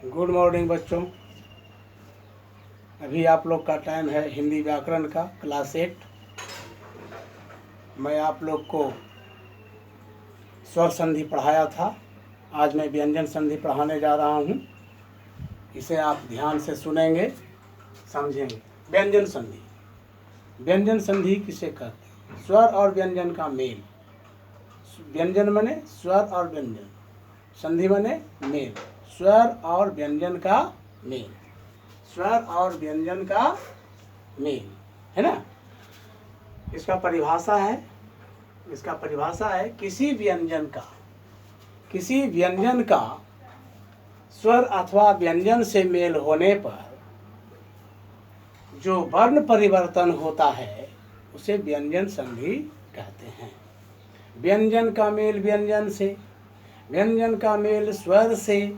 Good morning बच्चों। अभी आप लोग का टाइम है हिंदी व्याकरण का क्लास 8। मैं आप लोग को स्वर संधि पढ़ाया था। आज मैं व्यंजन संधि पढ़ाने जा रहा हूँ। इसे आप ध्यान से सुनेंगे, समझेंगे। व्यंजन संधि, व्यंजन संधि किसे कहते हैं? स्वर और व्यंजन का मेल। व्यंजन माने स्वर और व्यंजन, संधि माने मेल। स्वर और व्यंजन का मेल, स्वर और व्यंजन का मेल, है ना। इसका परिभाषा है किसी व्यंजन का स्वर अथवा व्यंजन से मेल होने पर जो वर्ण परिवर्तन होता है उसे व्यंजन संधि कहते हैं। व्यंजन का मेल व्यंजन से, व्यंजन का मेल स्वर से,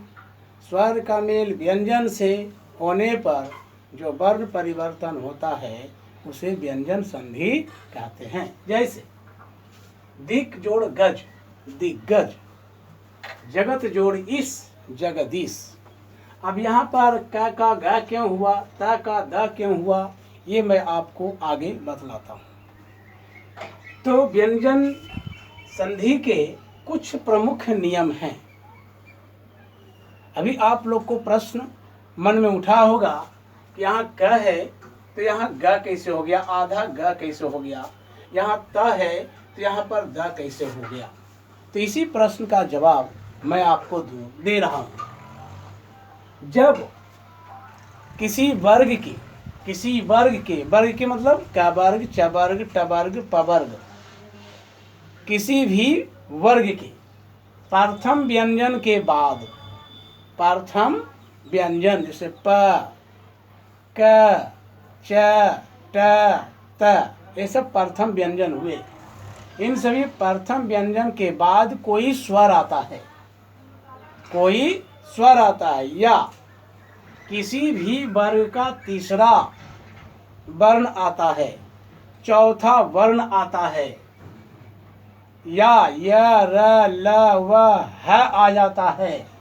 स्वर का मेल व्यंजन से होने पर जो वर्ण परिवर्तन होता है उसे व्यंजन संधि कहते हैं। जैसे दिक जोड़ गज, दिग्गज। जगत जोड़ इस, जगदीश। अब यहाँ पर क का ग क्यों हुआ, त का द क्यों हुआ, ये मैं आपको आगे बतलाता हूँ। तो व्यंजन संधि के कुछ प्रमुख नियम हैं। अभी आप लोग को प्रश्न मन में उठा होगा कि यहाँ क है तो यहाँ ग कैसे हो गया, आधा ग कैसे हो गया, यहाँ त है तो यहाँ पर द कैसे हो गया। तो इसी प्रश्न का जवाब मैं आपको दे रहा हूँ। जब किसी वर्ग के वर्ग के मतलब क वर्ग, च वर्ग, ट वर्ग, प वर्ग, किसी भी वर्ग के प्रथम व्यंजन के बाद, प्रथम व्यंजन जैसे प, क, च, ट, त, ये सब प्रथम व्यंजन हुए। इन सभी प्रथम व्यंजन के बाद कोई स्वर आता है, कोई स्वर आता है, या किसी भी वर्ग का तीसरा वर्ण आता है, चौथा वर्ण आता है, या य, र, ल, व, ह आ जाता है,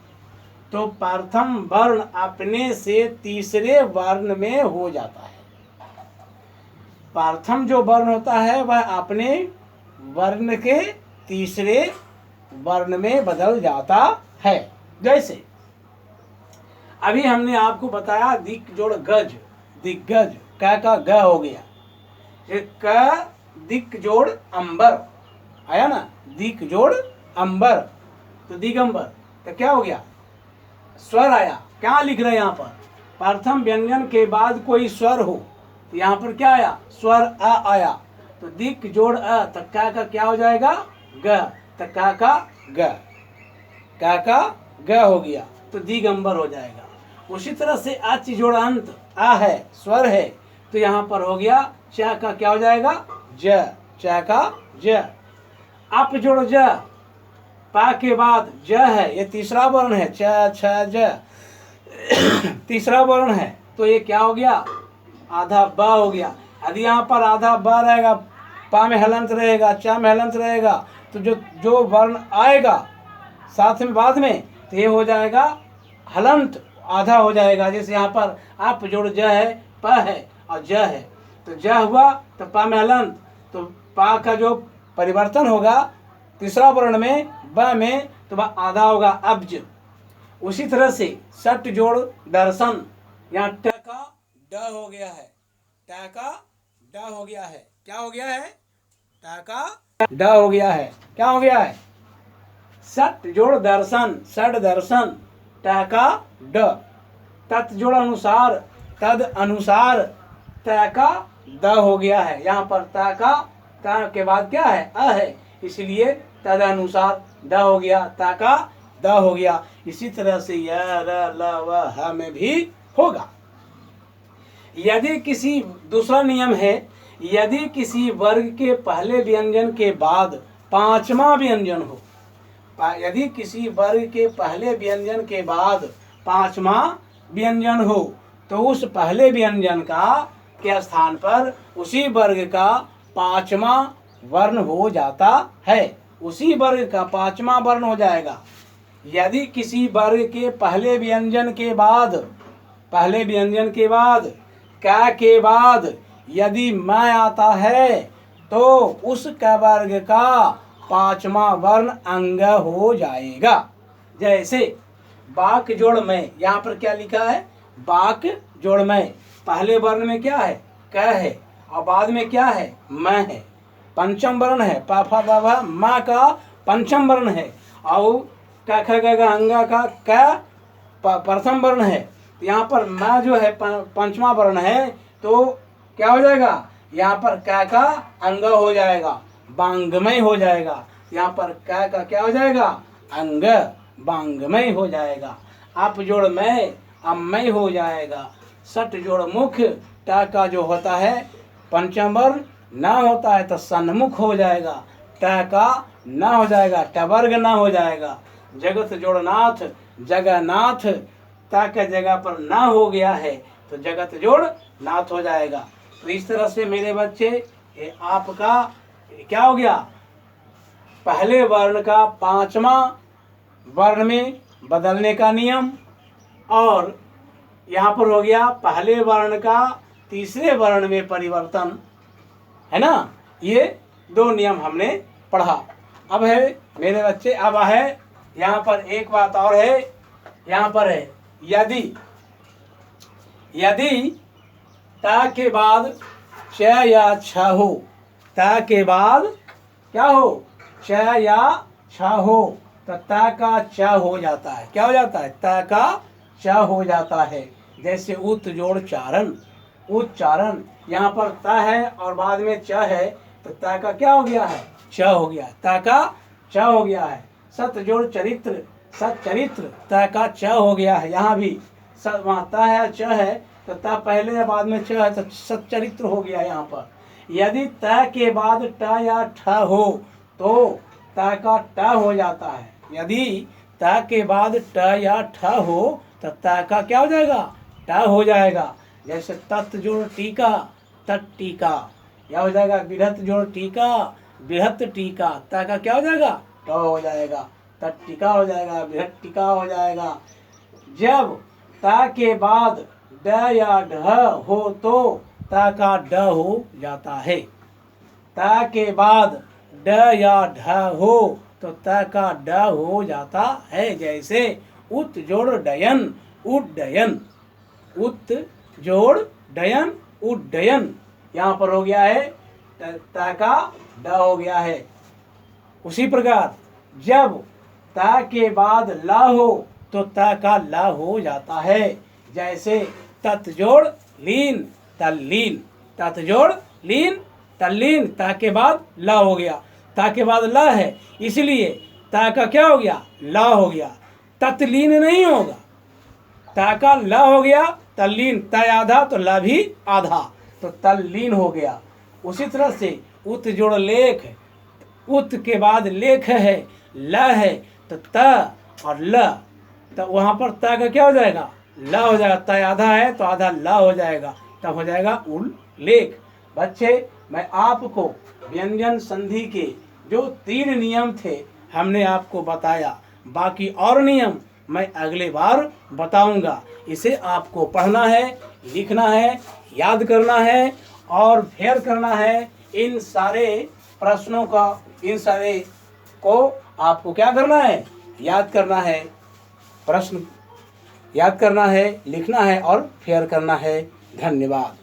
तो प्रथम वर्ण अपने से तीसरे वर्ण में हो जाता है। प्रथम जो वर्ण होता है वह अपने वर्ण के तीसरे वर्ण में बदल जाता है। जैसे अभी हमने आपको बताया दिक जोड़ गज, दिग्गज। क का ग हो गया, एक क दिक जोड़ अंबर आया ना, दिक जोड़ अंबर तो दिगंबर, तो क्या हो गया, स्वर आया। क्या लिख रहे हैं यहाँ पर, प्रथम व्यंजन के बाद कोई स्वर हो तो यहाँ पर क्या आया, स्वर अ आया, तो दिक जोड़ अ, तो क का क्या हो जाएगा, ग, तो क का ग, क का ग हो गया तो दिगंबर हो जाएगा। उसी तरह से अच जोड़ अंत आ है, स्वर है, तो यहाँ पर हो गया च का क्या हो जाएगा, ज, च का ज। अप जोड़ ज, पा के बाद ज है, ये तीसरा वर्ण है, च, छ, ज तीसरा वर्ण है, तो ये क्या हो गया, आधा ब हो गया। यदि यहाँ पर आधा ब रहेगा, पा में हलंत रहेगा, च में हलंत रहेगा, तो जो वर्ण आएगा साथ में बाद में तो ये हो जाएगा हलंत, आधा हो जाएगा। जैसे यहाँ पर आप जोड़ ज है, प है और ज है, तो ज हुआ तो पा में हलंत, तो पा का जो परिवर्तन होगा तीसरा वर्ण में, ब में, तो वह आधा होगा अब्ज। उसी तरह से सट जोड़ दर्शन, यहाँ ट का ड हो गया है, ट का ड हो गया है, क्या हो गया है, ट का ड हो गया है, क्या हो गया है, सट जोड़ दर्शन, सट दर्शन, ट का ड। तत् जोड़ अनुसार, तद अनुसार, त का द हो गया है। यहाँ पर त का, त के बाद क्या है, अ है, इसलिए तद अनुसार द हो गया, त का द हो गया। इसी तरह से य, र, ल, व, ह में भी होगा। यदि किसी, दूसरा नियम है, यदि किसी वर्ग के पहले व्यंजन के बाद पांचवा व्यंजन हो, यदि किसी वर्ग के पहले व्यंजन के बाद पांचवा व्यंजन हो, तो उस पहले व्यंजन का के स्थान पर उसी वर्ग का पांचवा वर्ण हो जाता है, उसी वर्ग का पांचवा वर्ण हो जाएगा। यदि किसी वर्ग के पहले व्यंजन के बाद क के बाद यदि म आता है तो उस क वर्ग का पांचवा वर्ण अंग हो जाएगा। जैसे बाक जोड़ में, यहाँ पर क्या लिखा है, बाक जोड़ में पहले वर्ण में क्या है, क है, और बाद में क्या है, म है, पंचम वर्ण है, प फ ब भ म का पंचम वर्ण है, और क ख ग घ अंगा का क प्रथम वर्ण है। यहाँ पर म जो है पंचमा वर्ण है, तो क्या हो जाएगा, यहाँ पर क का अंग हो जाएगा, बांगमय हो जाएगा। यहाँ पर क का क्या हो जाएगा, अंग, बांगमय हो जाएगा। अप जोड़ में अमय हो जाएगा। सट जोड़ मुख, ट का जो होता है पंचम वर्ण न होता है तो सन्मुख हो जाएगा, ट का न हो जाएगा, टवर्ग न हो जाएगा। जगत जोड़ नाथ, जगन्नाथ, ता के जगह पर ना हो गया है तो जगत जोड़ नाथ हो जाएगा। तो इस तरह से मेरे बच्चे ये आपका क्या हो गया, पहले वर्ण का पांचवा वर्ण में बदलने का नियम, और यहाँ पर हो गया पहले वर्ण का तीसरे वर्ण में परिवर्तन, है ना। ये दो नियम हमने पढ़ा। अब है मेरे बच्चे, अब है यहाँ पर एक बात और है, यहाँ पर है यदि ता के बाद च या छ हो, ता के बाद क्या हो, च या छ हो, तो ता का च हो जाता है। क्या हो जाता है, ता का च हो जाता है। जैसे उत जोड़ चारण, उच्चारण, यहाँ पर ता है और बाद में च है तो ता का क्या हो गया है, च हो गया, ता का च हो गया है। सत जोड़ चरित्र, सच्चरित्र, ता का च हो गया है। यहाँ भी वहाँ ता है च है तो ता पहले या बाद में च है तो सच्चरित्र हो गया। यहाँ पर यदि ता के बाद ट या ठ हो तो ता का ट हो जाता है। यदि ता के बाद ट या ठ हो तो ता का क्या हो जाएगा, ट हो जाएगा। जैसे तत् जोड़ टीका, तत् टीका, क्या हो जाएगा, बृहत जोड़ टीका, बृहत टीका, ता का क्या हो जाएगा, ट हो जाएगा, तत् टीका हो जाएगा, बृहत टीका हो जाएगा। जब ता के बाद ड या ढ हो तो ता का ड हो जाता है। ता के बाद ड या ढ हो तो ता का ड हो जाता है। जैसे उत जोड़ डयन, उड्डयन, उत जोड़ डयन, उड्डयन, यहाँ पर हो गया है ता का ड हो गया है। उसी प्रकार जब ता के बाद ला हो तो ता का ला हो जाता है। जैसे तत् जोड़ लीन, तल्लीन, तत् जोड़ लीन, तल्लीन, ता के बाद ला हो गया, ता के बाद ला है इसलिए ता का क्या हो गया, ला हो गया। तत्लीन नहीं होगा, ता का ला हो गया, तल्लीन, ता आधा तो ला भी आधा, तो तल्लीन हो गया। उसी तरह से उत जोड़ लेख, उत के बाद लेख है, ल है तो त और ल, तो वहाँ पर ता का क्या हो जाएगा, ला हो जाएगा। ता आधा है तो आधा ला हो जाएगा, तब हो जाएगा उल्लेख। बच्चे मैं आपको व्यंजन संधि के जो 3 नियम थे हमने आपको बताया, बाकी और नियम मैं अगले बार बताऊंगा। इसे आपको पढ़ना है, लिखना है, याद करना है और फेर करना है। इन सारे प्रश्नों का, इन सारे को आपको क्या करना है, याद करना है, प्रश्न याद करना है, लिखना है और फेयर करना है। धन्यवाद।